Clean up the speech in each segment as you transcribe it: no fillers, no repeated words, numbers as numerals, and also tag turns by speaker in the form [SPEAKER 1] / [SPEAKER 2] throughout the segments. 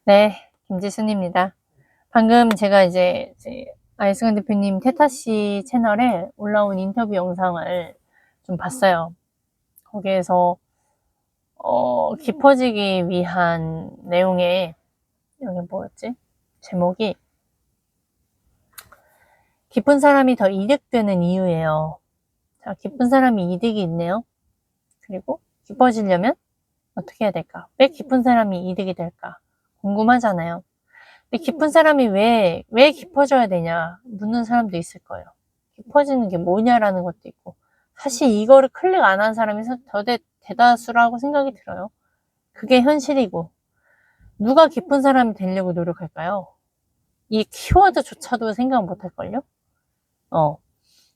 [SPEAKER 1] 네, 김지순입니다. 방금 제가 아이승환 대표님 태타씨 채널에 올라온 인터뷰 영상을 좀 봤어요. 거기에서 깊어지기 위한 내용에 여기 뭐였지? 제목이 깊은 사람이 더 이득되는 이유예요. 자, 깊은 사람이 이득이 있네요. 그리고 깊어지려면 어떻게 해야 될까? 왜 깊은 사람이 이득이 될까? 궁금하잖아요. 근데 깊은 사람이 왜 깊어져야 되냐 묻는 사람도 있을 거예요. 깊어지는 게 뭐냐라는 것도 있고, 사실 이거를 클릭 안 한 사람이 더 대다수라고 생각이 들어요. 그게 현실이고, 누가 깊은 사람이 되려고 노력할까요? 이 키워드조차도 생각 못 할걸요?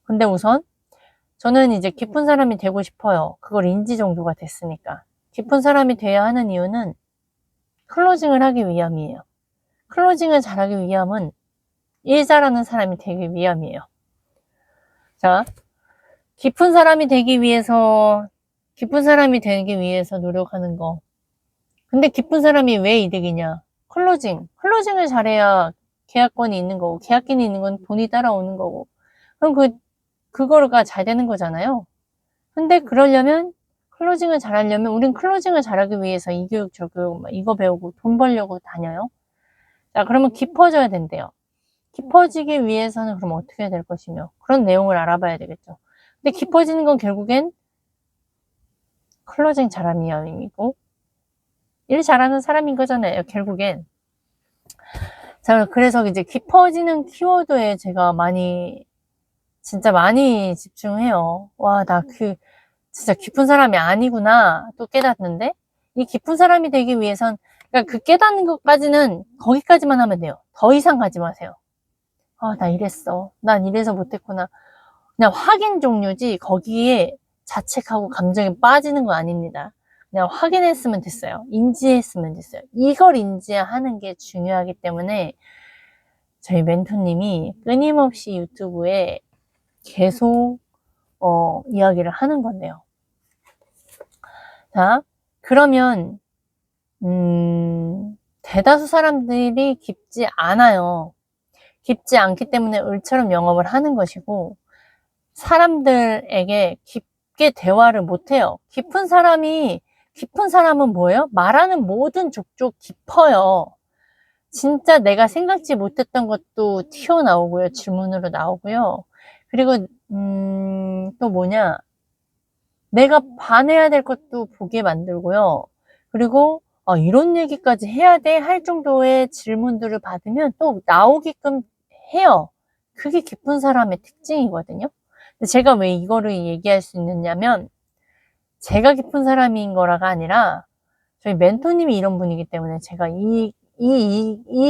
[SPEAKER 1] 근데 우선 저는 이제 깊은 사람이 되고 싶어요. 그걸 인지 정도가 됐으니까. 깊은 사람이 돼야 하는 이유는 클로징을 하기 위함이에요. 클로징을 잘하기 위함은 일 잘하는 사람이 되기 위함이에요. 자, 깊은 사람이 되기 위해서 노력하는 거. 근데 깊은 사람이 왜 이득이냐? 클로징을 잘해야 계약권이 있는 거고, 계약권이 있는 건 돈이 따라오는 거고. 그럼 그거가 잘 되는 거잖아요. 근데 클로징을 잘하려면, 우린 클로징을 잘하기 위해서 이 교육, 저 교육, 이거 배우고 돈 벌려고 다녀요. 자, 그러면 깊어져야 된대요. 깊어지기 위해서는 그럼 어떻게 해야 될 것이며, 그런 내용을 알아봐야 되겠죠. 근데 깊어지는 건 결국엔 클로징 잘하는 이야기이고, 일 잘하는 사람인 거잖아요, 결국엔. 자, 그래서 이제 깊어지는 키워드에 제가 진짜 많이 집중해요. 와, 진짜 깊은 사람이 아니구나, 또 깨닫는데, 이 깊은 사람이 되기 위해선, 그러니까 그 깨닫는 것까지는 거기까지만 하면 돼요. 더 이상 가지 마세요. 아, 나 이랬어. 난 이래서 못했구나. 그냥 확인 종류지, 거기에 자책하고 감정에 빠지는 거 아닙니다. 그냥 확인했으면 됐어요. 인지했으면 됐어요. 이걸 인지하는 게 중요하기 때문에 저희 멘토님이 끊임없이 유튜브에 계속 이야기를 하는 건데요. 자, 그러면 대다수 사람들이 깊지 않아요. 깊지 않기 때문에 을처럼 영업을 하는 것이고, 사람들에게 깊게 대화를 못해요. 깊은 사람은 뭐예요? 말하는 모든 족족 깊어요. 진짜 내가 생각지 못했던 것도 튀어나오고요. 질문으로 나오고요. 그리고 또 뭐냐, 내가 반해야 될 것도 보게 만들고요. 그리고 이런 얘기까지 해야 돼? 할 정도의 질문들을 받으면 또 나오게끔 해요. 그게 깊은 사람의 특징이거든요. 근데 제가 왜 이거를 얘기할 수 있느냐면, 제가 깊은 사람인 거라가 아니라 저희 멘토님이 이런 분이기 때문에 제가 이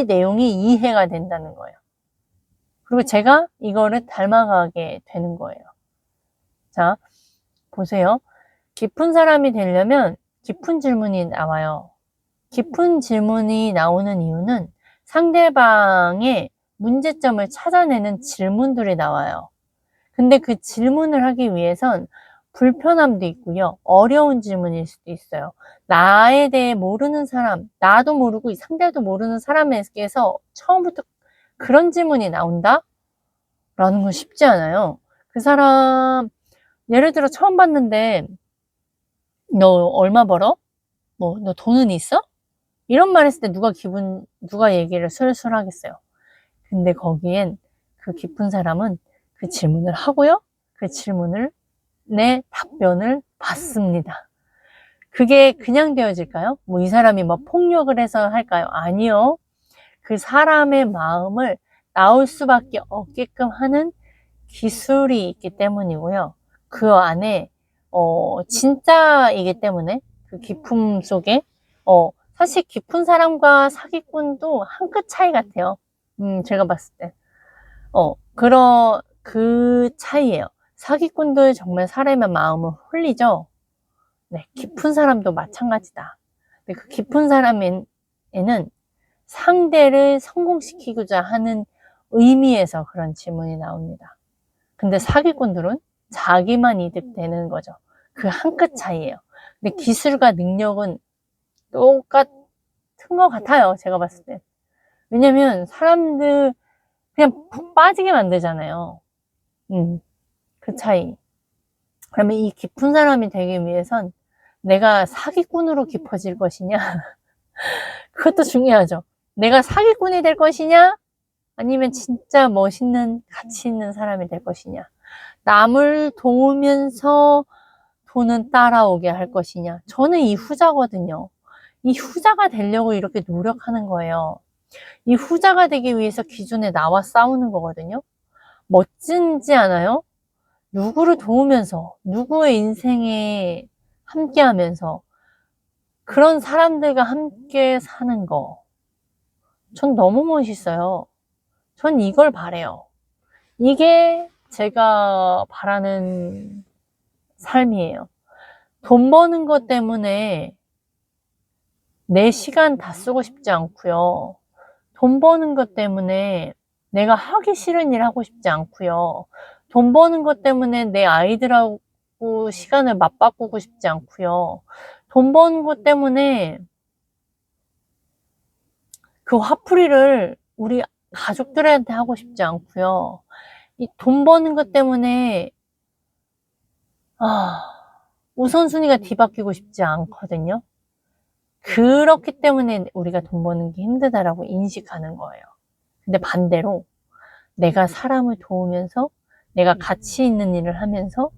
[SPEAKER 1] 내용이 이해가 된다는 거예요. 그리고 제가 이거를 닮아가게 되는 거예요. 자, 보세요. 깊은 사람이 되려면 깊은 질문이 나와요. 깊은 질문이 나오는 이유는 상대방의 문제점을 찾아내는 질문들이 나와요. 근데 그 질문을 하기 위해선 불편함도 있고요. 어려운 질문일 수도 있어요. 나에 대해 모르는 사람, 나도 모르고 상대도 모르는 사람에게서 처음부터 그런 질문이 나온다? 라는 건 쉽지 않아요. 그 사람, 예를 들어 처음 봤는데, 너 얼마 벌어? 너 돈은 있어? 이런 말 했을 때 누가 얘기를 술술 하겠어요. 근데 거기엔 그 깊은 사람은 그 질문을 하고요. 그 질문을 내 답변을 받습니다. 그게 그냥 되어질까요? 이 사람이 폭력을 해서 할까요? 아니요. 그 사람의 마음을 나올 수밖에 없게끔 하는 기술이 있기 때문이고요. 그 안에 진짜이기 때문에 그 깊음 속에 사실 깊은 사람과 사기꾼도 한 끗 차이 같아요. 제가 봤을 때. 그 차이예요. 사기꾼도 정말 사람의 마음을 홀리죠. 네, 깊은 사람도 마찬가지다. 근데 그 깊은 사람에는 상대를 성공시키고자 하는 의미에서 그런 질문이 나옵니다. 근데 사기꾼들은 자기만 이득되는 거죠. 그 한 끗 차이예요. 근데 기술과 능력은 똑같은 것 같아요. 제가 봤을 때. 왜냐면 사람들 그냥 푹 빠지게 만들잖아요. 그 차이. 그러면 이 깊은 사람이 되기 위해선 내가 사기꾼으로 깊어질 것이냐? 그것도 중요하죠. 내가 사기꾼이 될 것이냐? 아니면 진짜 멋있는, 가치 있는 사람이 될 것이냐? 남을 도우면서 돈은 따라오게 할 것이냐? 저는 이 후자거든요. 이 후자가 되려고 이렇게 노력하는 거예요. 이 후자가 되기 위해서 기존에 나와 싸우는 거거든요. 멋진지 않아요? 누구를 도우면서, 누구의 인생에 함께 하면서, 그런 사람들과 함께 사는 거. 전 너무 멋있어요. 전 이걸 바래요. 이게 제가 바라는 삶이에요. 돈 버는 것 때문에 내 시간 다 쓰고 싶지 않고요. 돈 버는 것 때문에 내가 하기 싫은 일 하고 싶지 않고요. 돈 버는 것 때문에 내 아이들하고 시간을 맞바꾸고 싶지 않고요. 돈 버는 것 때문에 그 화풀이를 우리 가족들한테 하고 싶지 않고요. 이 돈 버는 것 때문에 우선순위가 뒤바뀌고 싶지 않거든요. 그렇기 때문에 우리가 돈 버는 게 힘들다라고 인식하는 거예요. 근데 반대로 내가 사람을 도우면서 내가 가치 있는 일을 하면서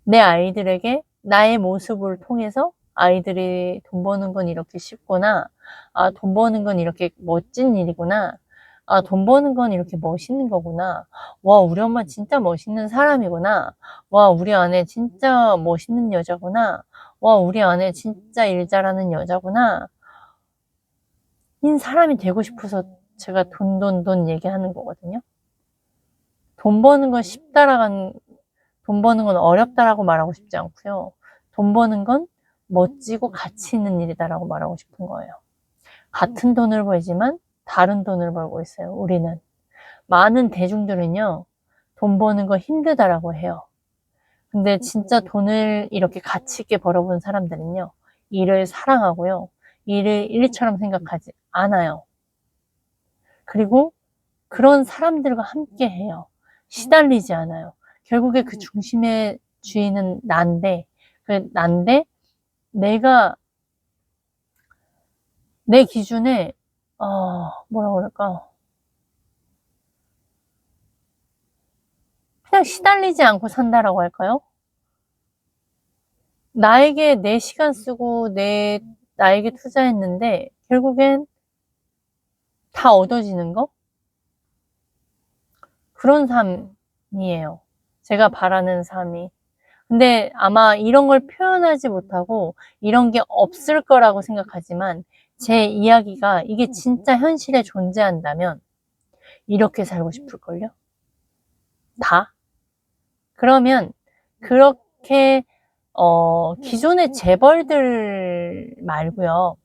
[SPEAKER 1] 내 아이들에게 나의 모습을 통해서 아이들이 돈 버는 건 이렇게 쉽구나. 돈 버는 건 이렇게 멋진 일이구나. 돈 버는 건 이렇게 멋있는 거구나. 와, 우리 엄마 진짜 멋있는 사람이구나. 와, 우리 아내 진짜 멋있는 여자구나. 와, 우리 아내 진짜 일 잘하는 여자구나. 인 사람이 되고 싶어서 제가 돈 얘기하는 거거든요. 돈 버는 건 돈 버는 건 어렵다라고 말하고 싶지 않고요. 돈 버는 건 멋지고 가치 있는 일이다라고 말하고 싶은 거예요. 같은 돈을 벌지만 다른 돈을 벌고 있어요. 우리는. 많은 대중들은요. 돈 버는 거 힘들다라고 해요. 근데 진짜 돈을 이렇게 가치 있게 벌어본 사람들은요. 일을 사랑하고요. 일을 일처럼 생각하지 않아요. 그리고 그런 사람들과 함께 해요. 시달리지 않아요. 결국에 그 중심의 주인은 난데, 내가, 내 기준에, 뭐라 그럴까. 그냥 시달리지 않고 산다라고 할까요? 나에게 내 시간 쓰고 나에게 투자했는데, 결국엔 다 얻어지는 거? 그런 삶이에요. 제가 바라는 삶이. 근데 아마 이런 걸 표현하지 못하고 이런 게 없을 거라고 생각하지만 제 이야기가 이게 진짜 현실에 존재한다면 이렇게 살고 싶을걸요? 다? 그러면 그렇게 기존의 재벌들 말고요.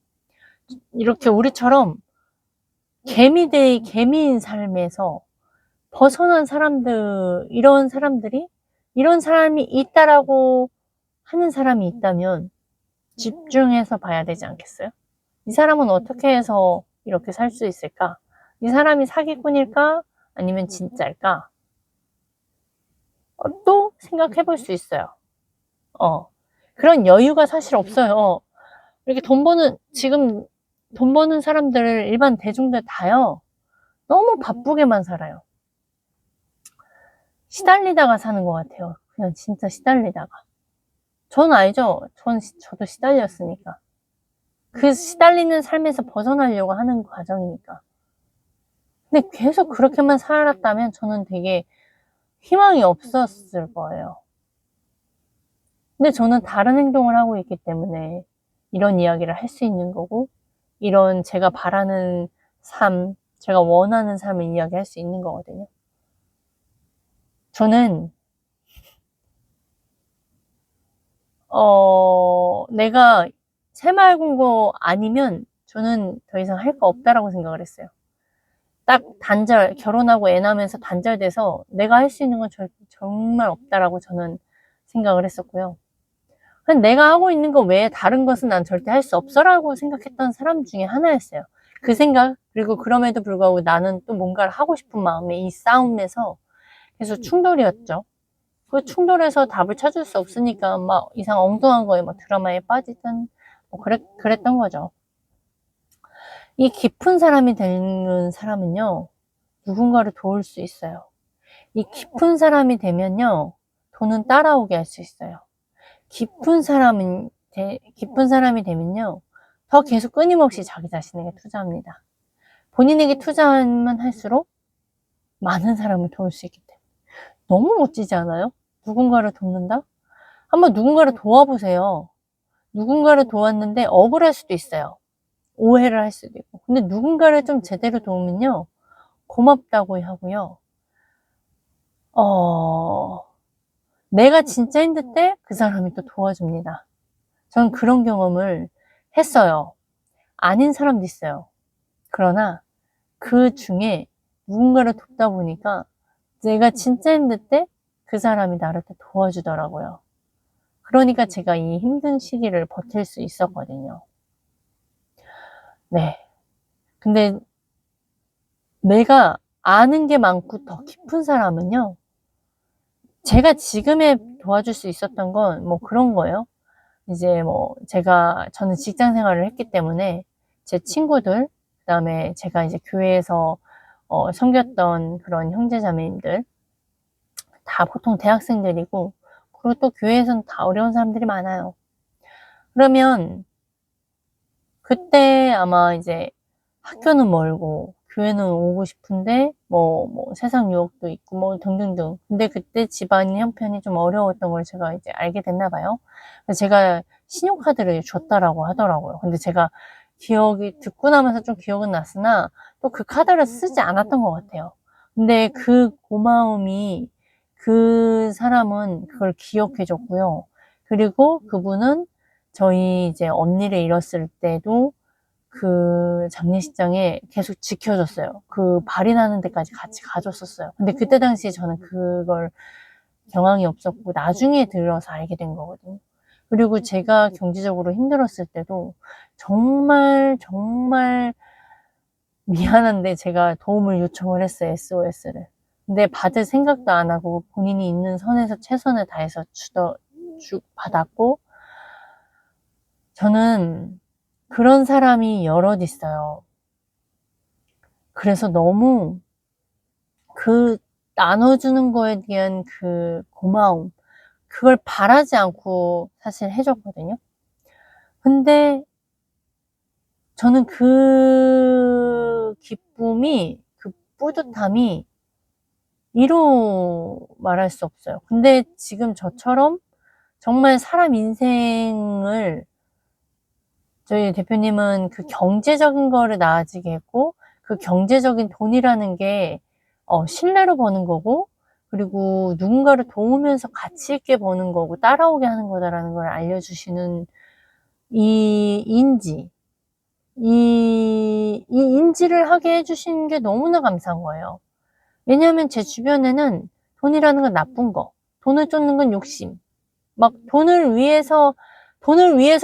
[SPEAKER 1] 이렇게 우리처럼 개미인 삶에서 벗어난 사람들, 이런 사람이 있다라고 하는 사람이 있다면 집중해서 봐야 되지 않겠어요? 이 사람은 어떻게 해서 이렇게 살 수 있을까? 이 사람이 사기꾼일까? 아니면 진짜일까? 또 생각해 볼 수 있어요. 그런 여유가 사실 없어요. 이렇게 지금 돈 버는 사람들, 일반 대중들 다요. 너무 바쁘게만 살아요. 시달리다가 사는 것 같아요. 그냥 진짜 시달리다가. 전 알죠? 저도 시달렸으니까. 그 시달리는 삶에서 벗어나려고 하는 과정이니까. 근데 계속 그렇게만 살았다면 저는 되게 희망이 없었을 거예요. 근데 저는 다른 행동을 하고 있기 때문에 이런 이야기를 할 수 있는 거고, 이런 제가 바라는 삶, 제가 원하는 삶을 이야기할 수 있는 거거든요. 저는, 내가 새마을금고 아니면 저는 더 이상 할 거 없다라고 생각을 했어요. 딱 결혼하고 애 낳으면서 단절돼서 내가 할 수 있는 건 정말 없다라고 저는 생각을 했었고요. 근데 내가 하고 있는 거 외에 다른 것은 난 절대 할 수 없어라고 생각했던 사람 중에 하나였어요. 그 생각, 그리고 그럼에도 불구하고 나는 또 뭔가를 하고 싶은 마음에 이 싸움에서 계속 충돌이었죠. 그 충돌에서 답을 찾을 수 없으니까 막 이상 엉뚱한 거에 막 드라마에 빠지든 뭐 그랬던 거죠. 이 깊은 사람이 되는 사람은요, 누군가를 도울 수 있어요. 이 깊은 사람이 되면요, 돈은 따라오게 할 수 있어요. 깊은 사람이 되면요, 더 계속 끊임없이 자기 자신에게 투자합니다. 본인에게 투자하면 할수록 많은 사람을 도울 수 있기 때문에. 너무 멋지지 않아요? 누군가를 돕는다? 한번 누군가를 도와보세요. 누군가를 도왔는데 억울할 수도 있어요. 오해를 할 수도 있고. 근데 누군가를 좀 제대로 도우면요, 고맙다고 하고요. 내가 진짜 힘들 때 그 사람이 또 도와줍니다. 저는 그런 경험을 했어요. 아닌 사람도 있어요. 그러나 그 중에 누군가를 돕다 보니까 내가 진짜 힘들 때 그 사람이 나를 또 도와주더라고요. 그러니까 제가 이 힘든 시기를 버틸 수 있었거든요. 네. 근데 내가 아는 게 많고 더 깊은 사람은요, 제가 지금에 도와줄 수 있었던 건 뭐 그런 거예요. 이제 뭐 저는 직장 생활을 했기 때문에 제 친구들, 그 다음에 제가 이제 교회에서 섬겼던 그런 형제자매님들, 다 보통 대학생들이고, 그리고 또 교회에서는 다 어려운 사람들이 많아요. 그러면 그때 아마 이제 학교는 멀고 교회는 오고 싶은데 뭐 세상 유혹도 있고 뭐 등등등. 근데 그때 집안 형편이 좀 어려웠던 걸 제가 이제 알게 됐나 봐요. 그래서 제가 신용카드를 줬다라고 하더라고요. 근데 제가 기억이 듣고 나면서 좀 기억은 났으나 또 그 카드를 쓰지 않았던 것 같아요. 근데 그 고마움이, 그 사람은 그걸 기억해 줬고요. 그리고 그분은 저희 이제 언니를 잃었을 때도 그 장례식장에 계속 지켜줬어요. 그 발인하는 데까지 같이 가줬었어요. 근데 그때 당시에 저는 그걸 경황이 없었고 나중에 들어서 알게 된 거거든요. 그리고 제가 경제적으로 힘들었을 때도 정말 정말 미안한데 제가 도움을 요청을 했어요. SOS를. 근데 받을 생각도 안 하고 본인이 있는 선에서 최선을 다해서 받았고, 저는 그런 사람이 여럿 있어요. 그래서 너무 그 나눠주는 거에 대한 그 고마움, 그걸 바라지 않고 사실 해줬거든요. 근데 저는 그 기쁨이, 그 뿌듯함이 이루 말할 수 없어요. 근데 지금 저처럼 정말 사람 인생을, 저희 대표님은 그 경제적인 거를 나아지게 했고, 그 경제적인 돈이라는 게 신뢰로 버는 거고, 그리고 누군가를 도우면서 가치 있게 버는 거고 따라오게 하는 거다라는 걸 알려주시는 이 인지, 이 인지를 하게 해주신 게 너무나 감사한 거예요. 왜냐하면 제 주변에는 돈이라는 건 나쁜 거, 돈을 쫓는 건 욕심, 막 돈을 위해서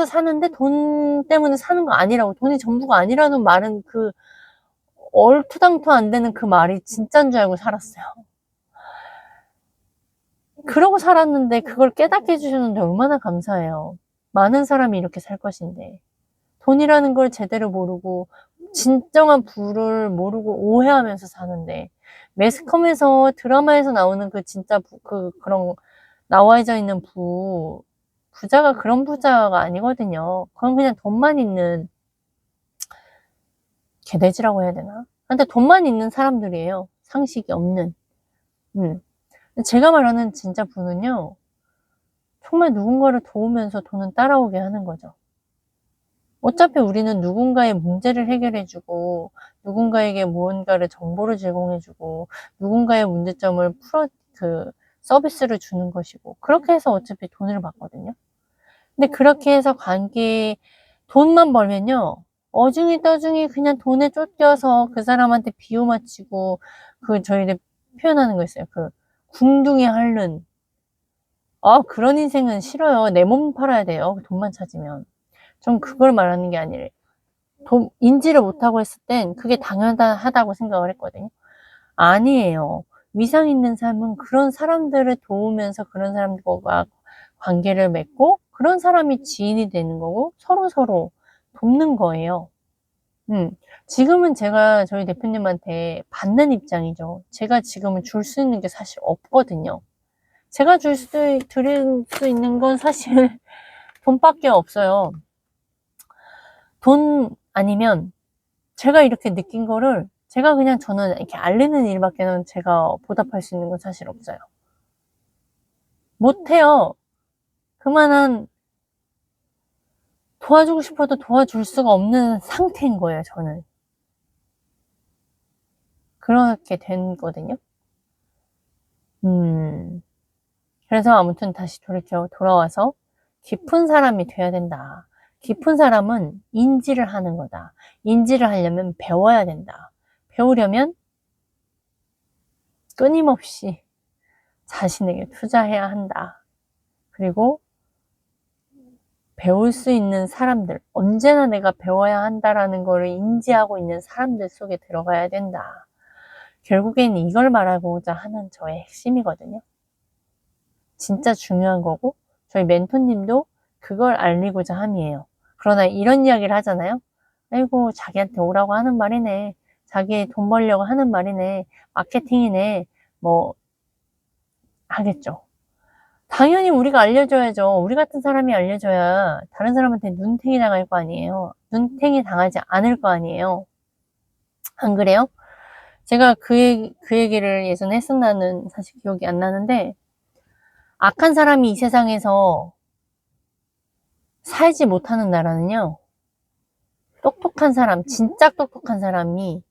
[SPEAKER 1] 사는데 돈 때문에 사는 거 아니라고, 돈이 전부가 아니라는 말은, 그 얼토당토 안 되는 그 말이 진짠 줄 알고 살았어요. 그러고 살았는데 그걸 깨닫게 해주셨는데 얼마나 감사해요. 많은 사람이 이렇게 살 것인데 돈이라는 걸 제대로 모르고 진정한 부를 모르고 오해하면서 사는데, 매스컴에서 드라마에서 나오는 그 진짜 그런 나와져 있는 부자가 그런 부자가 아니거든요. 그건 그냥 돈만 있는 개돼지라고 해야 되나? 근데 돈만 있는 사람들이에요. 상식이 없는. 제가 말하는 진짜 부는요, 정말 누군가를 도우면서 돈은 따라오게 하는 거죠. 어차피 우리는 누군가의 문제를 해결해주고, 누군가에게 무언가를 정보를 제공해주고, 누군가의 문제점을 서비스를 주는 것이고, 그렇게 해서 어차피 돈을 받거든요. 근데 그렇게 해서 돈만 벌면요, 어중이 떠중이 그냥 돈에 쫓겨서 그 사람한테 비유 맞추고, 저희들 표현하는 거 있어요. 궁둥이 핥는, 그런 인생은 싫어요. 내 몸 팔아야 돼요. 돈만 찾으면. 전 그걸 말하는 게 아니라 인지를 못하고 했을 땐 그게 당연하다고 생각을 했거든요. 아니에요. 위상 있는 삶은 그런 사람들을 도우면서 그런 사람들과 관계를 맺고 그런 사람이 지인이 되는 거고 서로서로 돕는 거예요. 지금은 제가 저희 대표님한테 받는 입장이죠. 제가 지금은 줄 수 있는 게 사실 없거든요. 제가 드릴 수 있는 건 사실 돈밖에 없어요. 돈 아니면 제가 이렇게 느낀 거를 제가 그냥 저는 이렇게 알리는 일밖에는 제가 보답할 수 있는 건 사실 없어요. 못해요. 그만한 도와주고 싶어도 도와줄 수가 없는 상태인 거예요, 저는. 그렇게 된 거거든요. 그래서 아무튼 다시 돌아와서 깊은 사람이 돼야 된다. 깊은 사람은 인지를 하는 거다. 인지를 하려면 배워야 된다. 배우려면 끊임없이 자신에게 투자해야 한다. 그리고 배울 수 있는 사람들, 언제나 내가 배워야 한다라는 거를 인지하고 있는 사람들 속에 들어가야 된다. 결국엔 이걸 말하고자 하는 저의 핵심이거든요. 진짜 중요한 거고 저희 멘토님도 그걸 알리고자 함이에요. 그러나 이런 이야기를 하잖아요. 아이고 자기한테 오라고 하는 말이네. 자기 돈 벌려고 하는 말이네. 마케팅이네. 뭐 하겠죠. 당연히 우리가 알려줘야죠. 우리 같은 사람이 알려줘야 다른 사람한테 눈탱이 당할 거 아니에요. 눈탱이 당하지 않을 거 아니에요. 안 그래요? 제가 그 얘기를 예전에 했었나는 사실 기억이 안 나는데 악한 사람이 이 세상에서 살지 못하는 나라는요. 똑똑한 사람, 진짜 똑똑한 사람이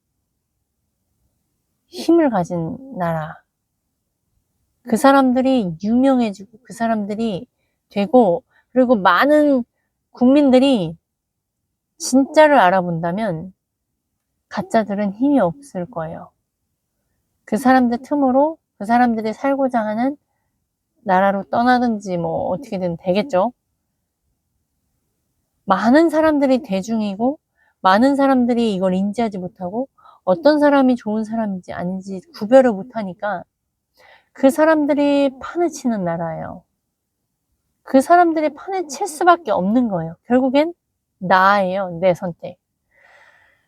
[SPEAKER 1] 힘을 가진 나라. 그 사람들이 유명해지고 그 사람들이 되고 그리고 많은 국민들이 진짜를 알아본다면 가짜들은 힘이 없을 거예요. 그 사람들 틈으로 그 사람들이 살고자 하는 나라로 떠나든지 뭐 어떻게든 되겠죠. 많은 사람들이 대중이고 많은 사람들이 이걸 인지하지 못하고 어떤 사람이 좋은 사람인지 아닌지 구별을 못하니까 그 사람들이 판을 치는 나라예요. 그 사람들이 판을 칠 수밖에 없는 거예요. 결국엔 나예요. 내 선택.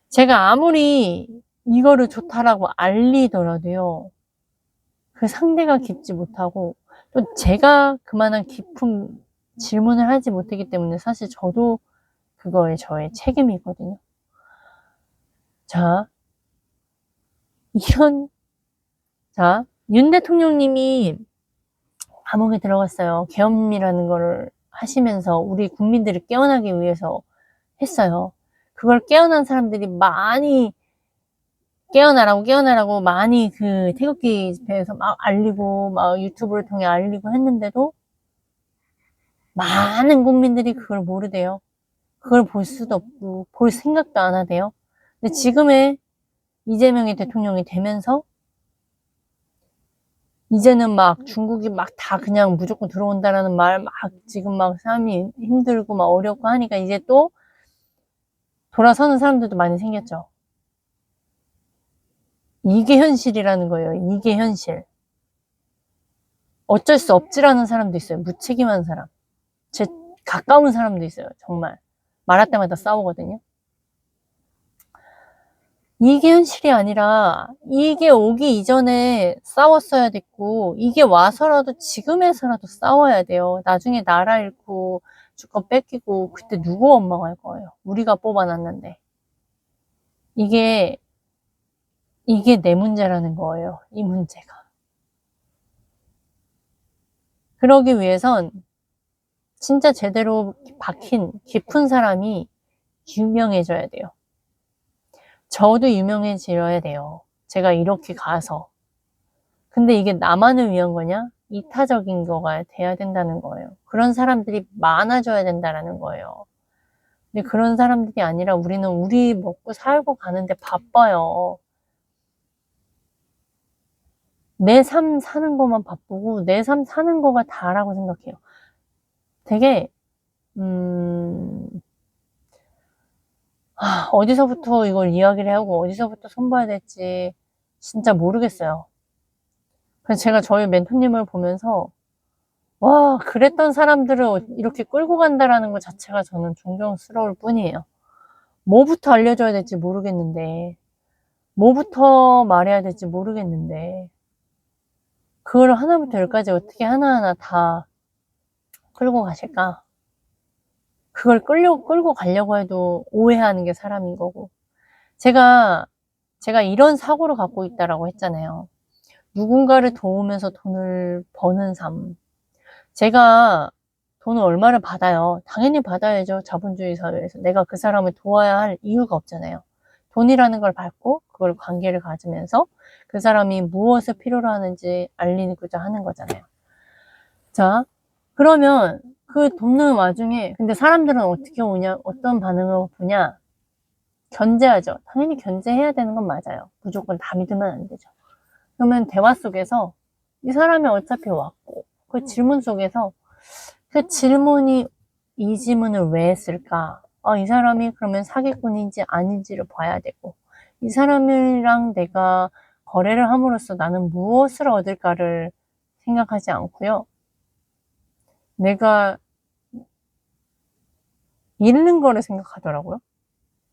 [SPEAKER 1] 제가 아무리 이거를 좋다라고 알리더라도요. 그 상대가 깊지 못하고 또 제가 그만한 깊은 질문을 하지 못했기 때문에 사실 저도 그거에 저의 책임이 있거든요. 자, 윤 대통령님이 감옥에 들어갔어요. 계엄이라는 거를 하시면서 우리 국민들을 깨어나기 위해서 했어요. 그걸 깨어난 사람들이 많이 깨어나라고 많이 그 태극기 집회에서 막 알리고 막 유튜브를 통해 알리고 했는데도 많은 국민들이 그걸 모르대요. 그걸 볼 수도 없고 볼 생각도 안 하대요. 근데 지금의 이재명이 대통령이 되면서 이제는 막 중국이 막 다 그냥 무조건 들어온다라는 말 막 지금 막 사람이 힘들고 막 어렵고 하니까 이제 또 돌아서는 사람들도 많이 생겼죠. 이게 현실이라는 거예요. 이게 현실. 어쩔 수 없지라는 사람도 있어요. 무책임한 사람. 제 가까운 사람도 있어요. 정말. 말할 때마다 싸우거든요. 이게 현실이 아니라 이게 오기 이전에 싸웠어야 됐고 이게 와서라도 지금에서라도 싸워야 돼요. 나중에 나라 잃고 주권 뺏기고 그때 누구 원망할 거예요. 우리가 뽑아놨는데. 이게 내 문제라는 거예요. 이 문제가. 그러기 위해선 진짜 제대로 박힌 깊은 사람이 유명해져야 돼요. 저도 유명해져야 돼요. 제가 이렇게 가서. 근데 이게 나만을 위한 거냐? 이타적인 거가 돼야 된다는 거예요. 그런 사람들이 많아져야 된다는 거예요. 근데 그런 사람들이 아니라 우리는 우리 먹고 살고 가는데 바빠요. 내 삶 사는 것만 바쁘고 내 삶 사는 거가 다라고 생각해요. 되게 어디서부터 이걸 이야기를 하고 어디서부터 손봐야 될지 진짜 모르겠어요. 그래서 제가 저희 멘토님을 보면서 와, 그랬던 사람들을 이렇게 끌고 간다라는 것 자체가 저는 존경스러울 뿐이에요. 뭐부터 알려줘야 될지 모르겠는데, 뭐부터 말해야 될지 모르겠는데, 그걸 하나부터 열까지 어떻게 하나하나 다 끌고 가실까? 그걸 끌고 가려고 해도 오해하는 게 사람인 거고. 제가 이런 사고를 갖고 있다라고 했잖아요. 누군가를 도우면서 돈을 버는 삶. 제가 돈을 얼마를 받아요. 당연히 받아야죠. 자본주의 사회에서. 내가 그 사람을 도와야 할 이유가 없잖아요. 돈이라는 걸 받고 그걸 관계를 가지면서 그 사람이 무엇을 필요로 하는지 알리고자 하는 거잖아요. 자, 그러면 그 돕는 와중에 근데 사람들은 어떻게 오냐, 어떤 반응을 보냐? 견제하죠. 당연히 견제해야 되는 건 맞아요. 무조건 다 믿으면 안 되죠. 그러면 대화 속에서 이 사람이 어차피 왔고 그 질문 속에서 그 질문이 이 질문을 왜 했을까? 이 사람이 그러면 사기꾼인지 아닌지를 봐야 되고 이 사람이랑 내가 거래를 함으로써 나는 무엇을 얻을까를 생각하지 않고요. 내가 잃는 거를 생각하더라고요.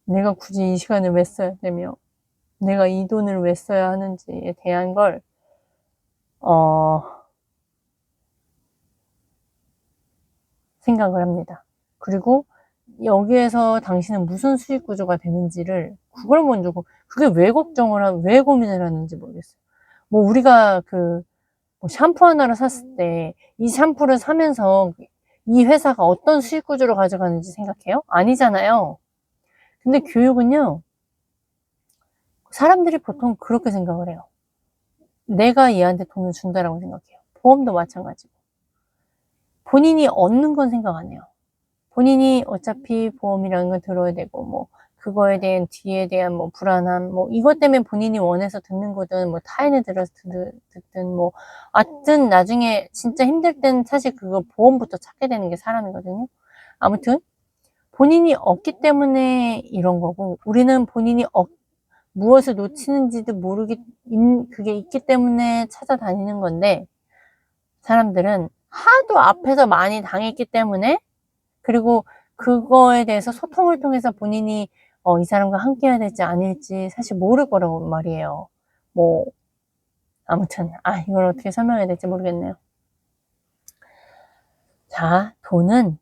[SPEAKER 1] 내가 굳이 이 시간을 왜 써야 되며 내가 이 돈을 왜 써야 하는지에 대한 걸 생각을 합니다. 그리고 여기에서 당신은 무슨 수익 구조가 되는지를 그걸 먼저 그게 왜 고민을 하는지 모르겠어요. 뭐 우리가 뭐 샴푸 하나를 샀을 때 이 샴푸를 사면서 이 회사가 어떤 수익 구조를 가져가는지 생각해요? 아니잖아요. 근데 교육은요, 사람들이 보통 그렇게 생각을 해요. 내가 얘한테 돈을 준다라고 생각해요. 보험도 마찬가지고. 본인이 얻는 건 생각 안 해요. 본인이 어차피 보험이라는 걸 들어야 되고, 뭐, 그거에 대한 뒤에 대한 뭐 불안함, 뭐, 이것 때문에 본인이 원해서 듣는 거든, 뭐, 타인을 들어서 듣든, 뭐, 하여튼 나중에 진짜 힘들 땐 사실 그거 보험부터 찾게 되는 게 사람이거든요. 아무튼, 본인이 없기 때문에 이런 거고, 우리는 본인이 무엇을 놓치는지도 그게 있기 때문에 찾아다니는 건데, 사람들은 하도 앞에서 많이 당했기 때문에 그리고 그거에 대해서 소통을 통해서 본인이 이 사람과 함께 해야 될지 아닐지 사실 모를 거라고 말이에요. 뭐 아무튼 이걸 어떻게 설명해야 될지 모르겠네요. 자, 돈은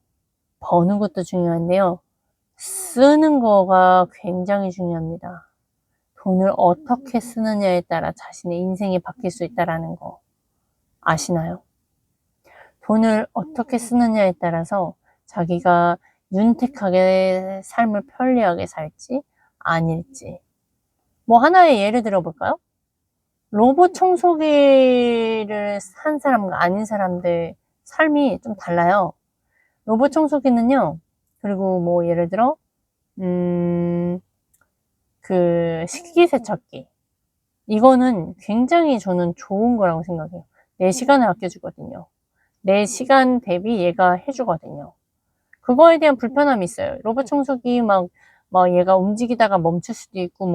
[SPEAKER 1] 버는 것도 중요한데요. 쓰는 거가 굉장히 중요합니다. 돈을 어떻게 쓰느냐에 따라 자신의 인생이 바뀔 수 있다는 거 아시나요? 돈을 어떻게 쓰느냐에 따라서 자기가 윤택하게 삶을 편리하게 살지 아닐지. 뭐 하나의 예를 들어볼까요? 로봇 청소기를 산 사람과 아닌 사람들 삶이 좀 달라요. 로봇 청소기는요, 그리고 뭐 예를 들어 식기세척기, 이거는 굉장히 저는 좋은 거라고 생각해요. 내 시간을 아껴주거든요. 내 시간 대비 얘가 해주거든요. 그거에 대한 불편함이 있어요. 로봇 청소기 막 얘가 움직이다가 멈출 수도 있고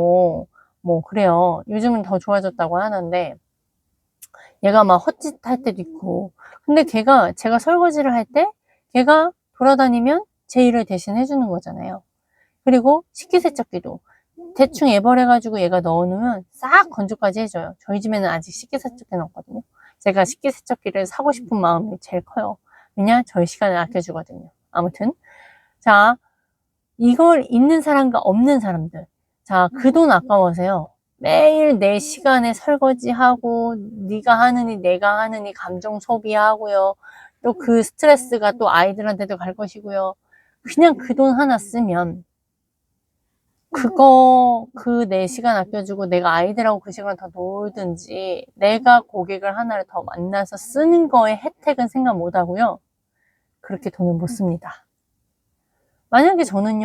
[SPEAKER 1] 뭐 그래요. 요즘은 더 좋아졌다고 하는데 얘가 막 헛짓할 때도 있고. 근데 제가 설거지를 할 때 걔가 돌아다니면 제 일을 대신 해주는 거잖아요. 그리고 식기세척기도 대충 애벌해가지고 얘가 넣어놓으면 싹 건조까지 해줘요. 저희 집에는 아직 식기세척기는 없거든요. 제가 식기세척기를 사고 싶은 마음이 제일 커요. 왜냐? 저희 시간을 아껴주거든요. 아무튼 자, 이걸 있는 사람과 없는 사람들. 자, 그 돈 아까워서요. 매일 내 시간에 설거지하고 네가 하느니 내가 하느니 감정 소비하고요. 또 그 스트레스가 또 아이들한테도 갈 것이고요. 그냥 그 돈 하나 쓰면 내 시간 아껴주고 내가 아이들하고 그 시간 더 놀든지 내가 고객을 하나를 더 만나서 쓰는 거에 혜택은 생각 못 하고요. 그렇게 돈을 못 씁니다. 만약에 저는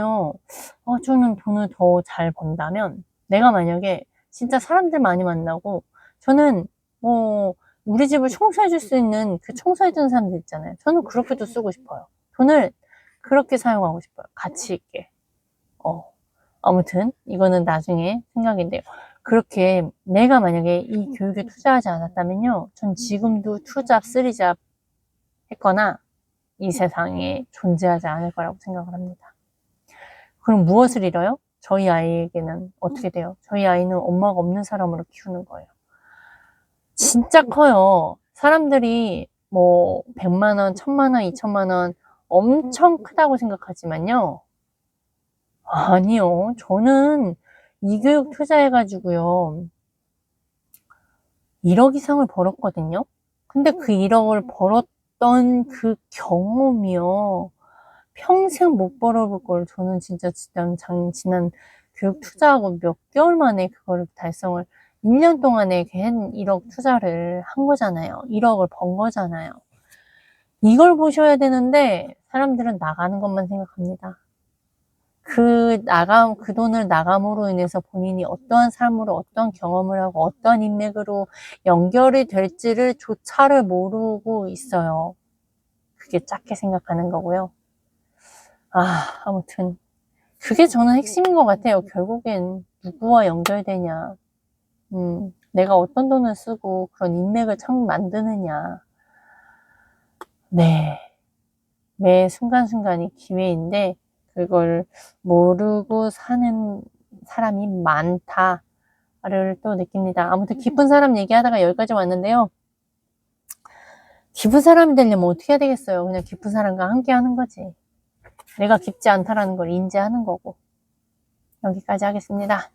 [SPEAKER 1] 돈을 더 잘 번다면, 내가 만약에 진짜 사람들 많이 만나고, 저는 우리 집을 청소해 줄 수 있는 그 청소해 주는 사람들 있잖아요. 저는 그렇게도 쓰고 싶어요. 돈을 그렇게 사용하고 싶어요. 가치 있게. 아무튼 이거는 나중에 생각인데요. 그렇게 내가 만약에 이 교육에 투자하지 않았다면요, 전 지금도 투잡, 쓰리잡 했거나 이 세상에 존재하지 않을 거라고 생각을 합니다. 그럼 무엇을 잃어요? 저희 아이에게는 어떻게 돼요? 저희 아이는 엄마가 없는 사람으로 키우는 거예요. 진짜 커요. 사람들이 뭐 100만 원, 1000만 원, 2000만 원 엄청 크다고 생각하지만요. 아니요. 저는 이 교육 투자해가지고요. 1억 이상을 벌었거든요. 근데 그 1억을 벌었던 그 경험이요. 평생 못 벌어볼 걸 저는 진짜 지난 교육 투자하고 몇 개월 만에 그거를 달성을 1년 동안에 한 1억 투자를 한 거잖아요. 1억을 번 거잖아요. 이걸 보셔야 되는데 사람들은 나가는 것만 생각합니다. 그 돈을 나감으로 인해서 본인이 어떠한 삶으로 어떤 경험을 하고 어떤 인맥으로 연결이 될지를 조차를 모르고 있어요. 그게 작게 생각하는 거고요. 아무튼 그게 저는 핵심인 것 같아요. 결국엔 누구와 연결되냐, 내가 어떤 돈을 쓰고 그런 인맥을 참 만드느냐. 네, 매 순간순간이 기회인데 그걸 모르고 사는 사람이 많다를 또 느낍니다. 아무튼 기쁜 사람 얘기하다가 여기까지 왔는데요. 기쁜 사람이 되려면 어떻게 해야 되겠어요? 그냥 기쁜 사람과 함께 하는 거지. 내가 깊지 않다라는 걸 인지하는 거고. 여기까지 하겠습니다.